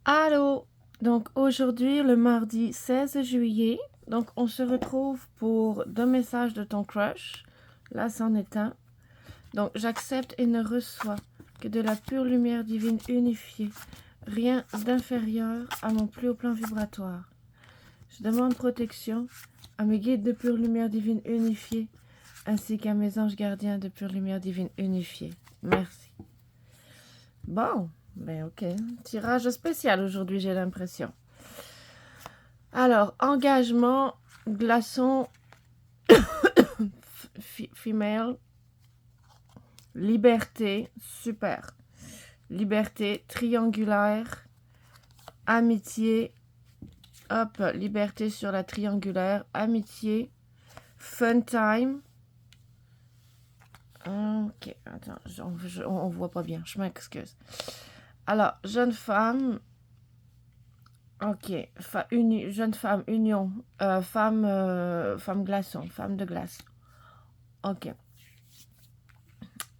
Allô! Donc aujourd'hui, le mardi 16 juillet, donc on se retrouve pour 2 messages de ton crush. Là, c'en est un. Donc j'accepte et ne reçois que de la pure lumière divine unifiée, rien d'inférieur à mon plus haut plan vibratoire. Je demande protection à mes guides de pure lumière divine unifiée, ainsi qu'à mes anges gardiens de pure lumière divine unifiée. Merci. Bon, ben ok. Tirage spécial aujourd'hui, j'ai l'impression. Alors, engagement, glaçon, female, liberté, super. Liberté, triangulaire, amitié, hop, liberté sur la triangulaire, amitié, fun time. Ok, attends, on voit pas bien, je m'excuse. Alors, jeune femme, ok, jeune femme, union, femme glaçon, femme de glace. Ok.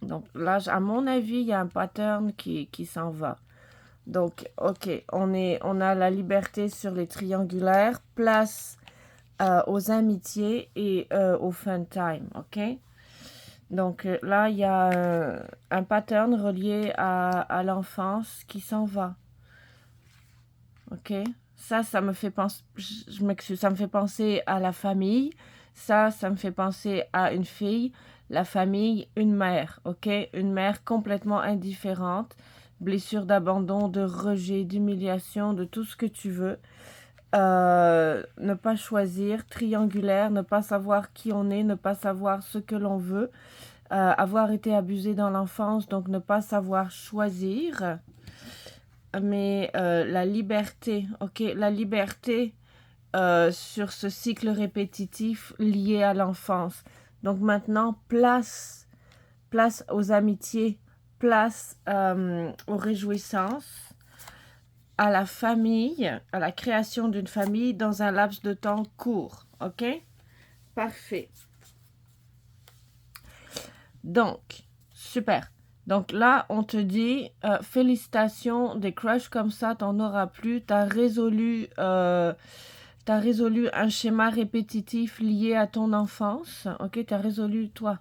Donc là, à mon avis, il y a un pattern qui s'en va. Donc, ok, on a la liberté sur les triangulaires, place aux amitiés et au fun time, ok? Donc là, il y a un pattern relié à l'enfance qui s'en va, ok? Ça me fait penser, je m'excuse, ça me fait penser à la famille. Ça me fait penser à une fille, la famille, une mère, ok? Une mère complètement indifférente, blessure d'abandon, de rejet, d'humiliation, de tout ce que tu veux. Ne pas choisir, triangulaire, ne pas savoir qui on est, ne pas savoir ce que l'on veut, avoir été abusé dans l'enfance, donc ne pas savoir choisir. Mais la liberté, ok, la liberté sur ce cycle répétitif lié à l'enfance. Donc maintenant, place aux amitiés, place aux réjouissances, à la famille, à la création d'une famille dans un laps de temps court. Ok? Parfait. Donc, super. Donc là, on te dit, félicitations, des crushs comme ça, t'en auras plus. T'as résolu un schéma répétitif lié à ton enfance. Ok, t'as résolu, toi.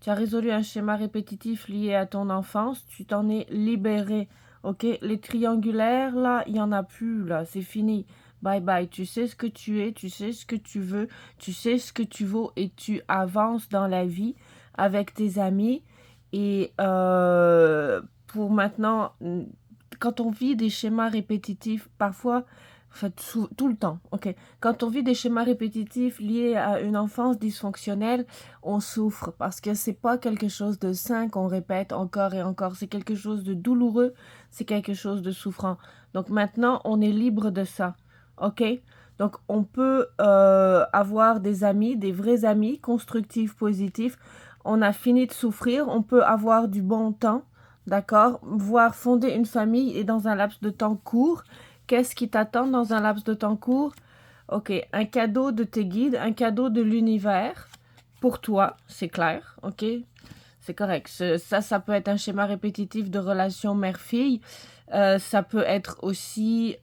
Tu as résolu un schéma répétitif lié à ton enfance. Tu t'en es libéré. Ok, les triangulaires, là, il n'y en a plus, là. C'est fini. Bye bye. Tu sais ce que tu es, tu sais ce que tu veux, tu sais ce que tu vaux et tu avances dans la vie avec tes amis. Et pour maintenant, quand on vit des schémas répétitifs, parfois, en fait, tout le temps, ok. Quand on vit des schémas répétitifs liés à une enfance dysfonctionnelle, on souffre parce que c'est pas quelque chose de sain qu'on répète encore et encore. C'est quelque chose de douloureux, c'est quelque chose de souffrant. Donc maintenant, on est libre de ça, ok. Donc on peut avoir des amis, des vrais amis, constructifs, positifs. On a fini de souffrir, on peut avoir du bon temps, d'accord, voire fonder une famille et dans un laps de temps court. Qu'est-ce qui t'attend dans un laps de temps court? Ok, un cadeau de tes guides, un cadeau de l'univers pour toi, c'est clair, ok? C'est correct. Ça peut être un schéma répétitif de relation mère-fille. Ça peut être aussi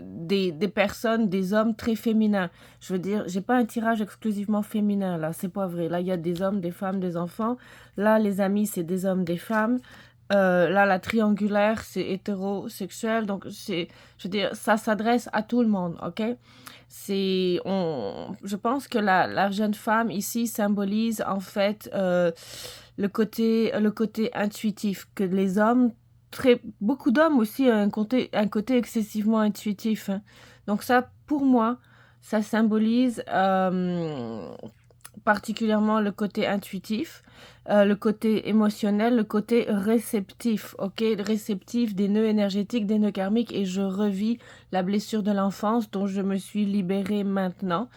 des personnes, des hommes très féminins. Je veux dire, j'ai pas un tirage exclusivement féminin, là. C'est pas vrai. Là, il y a des hommes, des femmes, des enfants. Là, les amis, c'est des hommes, des femmes. Là, la triangulaire, c'est hétérosexuel. Donc, je veux dire, ça s'adresse à tout le monde, ok? Je pense que la jeune femme ici symbolise en fait le côté intuitif, que les hommes, beaucoup d'hommes aussi ont un côté excessivement intuitif, hein. Donc ça, pour moi, ça symbolise particulièrement le côté intuitif, le côté émotionnel, le côté réceptif, ok? Réceptif des nœuds énergétiques, des nœuds karmiques, et je revis la blessure de l'enfance dont je me suis libérée maintenant.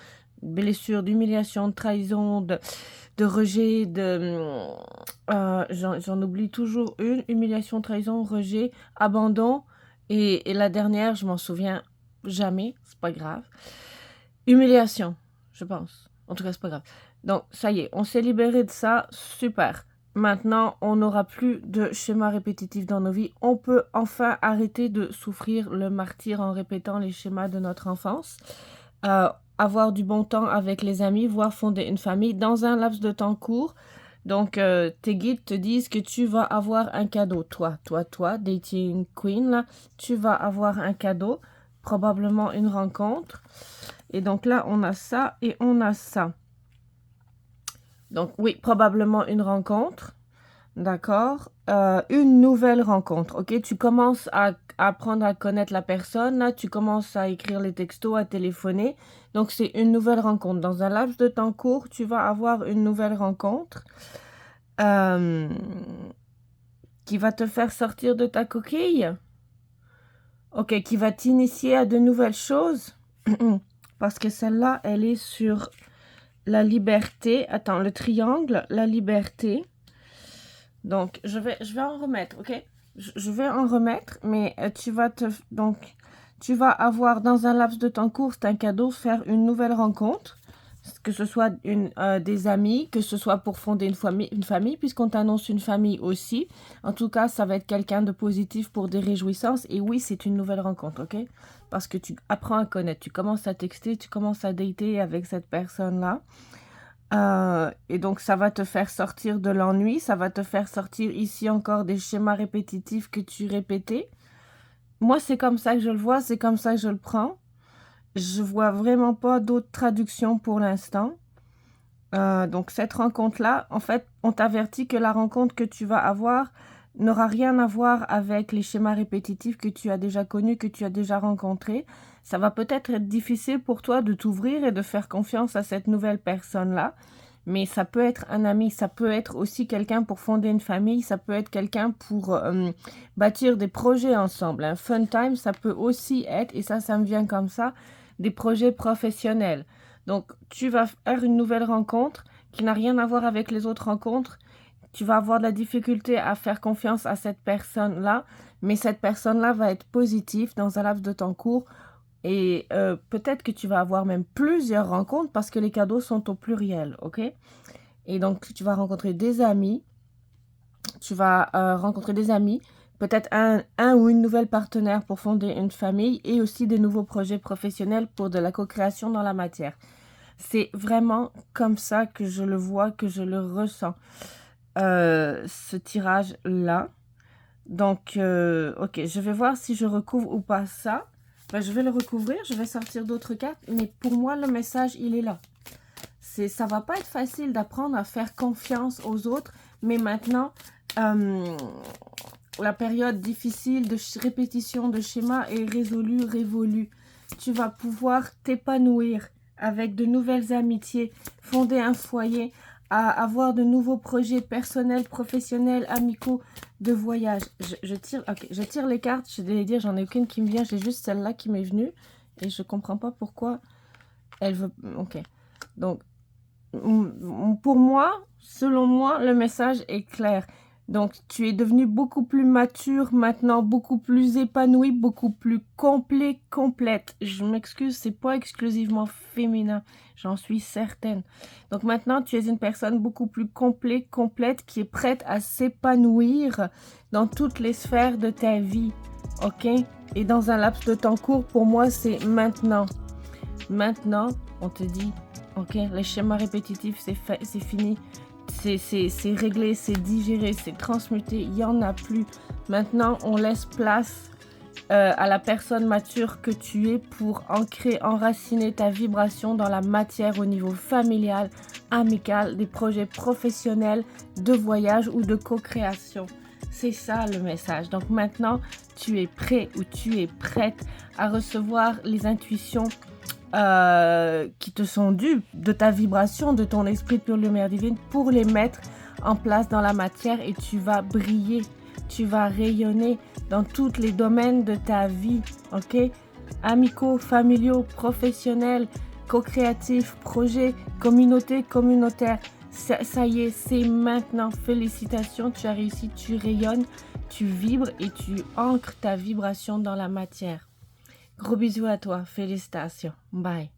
Blessure d'humiliation, de trahison, de rejet, j'en oublie toujours une, humiliation, trahison, rejet, abandon, et la dernière, je m'en souviens jamais, c'est pas grave. Humiliation, je pense. En tout cas, c'est pas grave. Donc, ça y est, on s'est libéré de ça, super. maintenant, on n'aura plus de schémas répétitifs dans nos vies. On peut enfin arrêter de souffrir le martyre en répétant les schémas de notre enfance. Avoir du bon temps avec les amis, voire fonder une famille dans un laps de temps court. Donc, tes guides te disent que tu vas avoir un cadeau. Toi, dating queen, là, tu vas avoir un cadeau, probablement une rencontre. Et donc là, on a ça et on a ça. Donc, oui, probablement une rencontre. D'accord. Une nouvelle rencontre, ok? Tu commences à apprendre à connaître la personne, là, tu commences à écrire les textos, à téléphoner. Donc, c'est une nouvelle rencontre. Dans un laps de temps court, tu vas avoir une nouvelle rencontre qui va te faire sortir de ta coquille. Ok, qui va t'initier à de nouvelles choses. Parce que celle-là, elle est sur la liberté. Attends, le triangle, la liberté. Donc, je vais en remettre, ok? Je vais en remettre, mais tu vas avoir dans un laps de temps court, c'est un cadeau, faire une nouvelle rencontre, que ce soit des amis, que ce soit pour fonder une famille, puisqu'on t'annonce une famille aussi. En tout cas, ça va être quelqu'un de positif pour des réjouissances. Et oui, c'est une nouvelle rencontre, ok? Parce que tu apprends à connaître, tu commences à texter, tu commences à dater avec cette personne-là. Et donc, ça va te faire sortir de l'ennui, ça va te faire sortir ici encore des schémas répétitifs que tu répétais. Moi, c'est comme ça que je le vois, c'est comme ça que je le prends. Je vois vraiment pas d'autres traductions pour l'instant. Donc, cette rencontre-là, en fait, on t'avertit que la rencontre que tu vas avoir n'aura rien à voir avec les schémas répétitifs que tu as déjà connus, que tu as déjà rencontrés. Ça va peut-être être difficile pour toi de t'ouvrir et de faire confiance à cette nouvelle personne-là. Mais ça peut être un ami, ça peut être aussi quelqu'un pour fonder une famille, ça peut être quelqu'un pour bâtir des projets ensemble. Un fun time, ça peut aussi être, et ça me vient comme ça, des projets professionnels. Donc, tu vas faire une nouvelle rencontre qui n'a rien à voir avec les autres rencontres. Tu vas avoir de la difficulté à faire confiance à cette personne-là, mais cette personne-là va être positive dans un laps de temps court. Et peut-être que tu vas avoir même plusieurs rencontres parce que les cadeaux sont au pluriel, ok? Et donc, tu vas rencontrer des amis. Tu vas rencontrer des amis, peut-être un ou une nouvelle partenaire pour fonder une famille et aussi des nouveaux projets professionnels pour de la co-création dans la matière. C'est vraiment comme ça que je le vois, que je le ressens, ce tirage-là. Donc, ok, je vais voir si je recouvre ou pas ça. Ben, je vais le recouvrir, je vais sortir d'autres cartes, mais pour moi, le message, il est là. Ça va pas être facile d'apprendre à faire confiance aux autres, mais maintenant, la période difficile de répétition de schémas est révolue. Tu vas pouvoir t'épanouir avec de nouvelles amitiés, fonder un foyer, avoir de nouveaux projets personnels, professionnels, amicaux, de voyage. Je tire les cartes, je vais dire, j'en ai aucune qui me vient, j'ai juste celle-là qui m'est venue et je comprends pas pourquoi elle veut... Ok, donc pour moi, selon moi, le message est clair. Donc, tu es devenu beaucoup plus mature maintenant, beaucoup plus épanoui, beaucoup plus complet, complète. Je m'excuse, c'est pas exclusivement féminin, j'en suis certaine. Donc maintenant, tu es une personne beaucoup plus complète, qui est prête à s'épanouir dans toutes les sphères de ta vie, ok? Et dans un laps de temps court, pour moi, c'est maintenant. Maintenant, on te dit, ok, les schémas répétitifs, c'est fini. C'est réglé, c'est digéré, c'est transmuté, il n'y en a plus. Maintenant, on laisse place à la personne mature que tu es pour ancrer, enraciner ta vibration dans la matière au niveau familial, amical, des projets professionnels, de voyage ou de co-création. C'est ça le message. Donc maintenant, tu es prêt ou tu es prête à recevoir les intuitions qui te sont dues de ta vibration, de ton esprit de pure lumière divine pour les mettre en place dans la matière et tu vas briller, tu vas rayonner dans tous les domaines de ta vie, ok? Amicaux, familiaux, professionnels, co-créatifs, projets, communauté, communautaire. Ça y est, c'est maintenant. Félicitations, tu as réussi, tu rayonnes, tu vibres et tu ancres ta vibration dans la matière. Gros bisous à toi, félicitations, bye.